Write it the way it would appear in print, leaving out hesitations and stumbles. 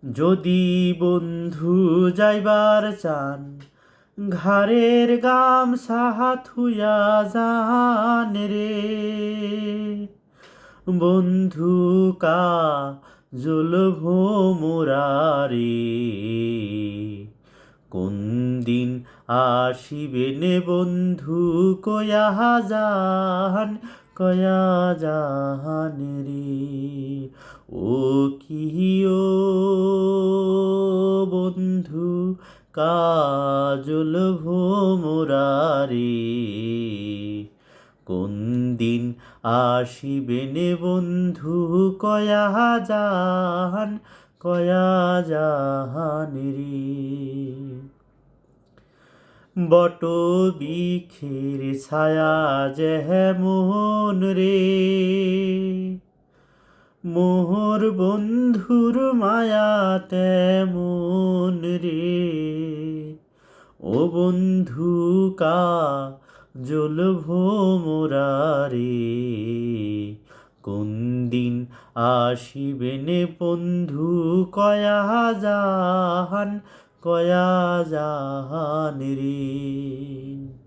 যদি বন্ধু যাইবার চান, ঘাড়ের গামছা থুইয়া যান রে। বন্ধু কাজল ভোমরারে, কোন দিন আসিবেন বন্ধু কয়া যান, কয়া যান রে। ও কি ও বন্ধু কাজল ভোমরারে, কোন দিন আসিবেন বন্ধু কয়া যান, কয়া যান রে। বট বৃক্ষের ছায়া যেমন রে, মোর বন্ধুর মায়া তেমন রে। ও বন্ধু কাজল ভোমরারে, কোন দিন আসিবেন বন্ধু কয়া যান, কয়া যান রে।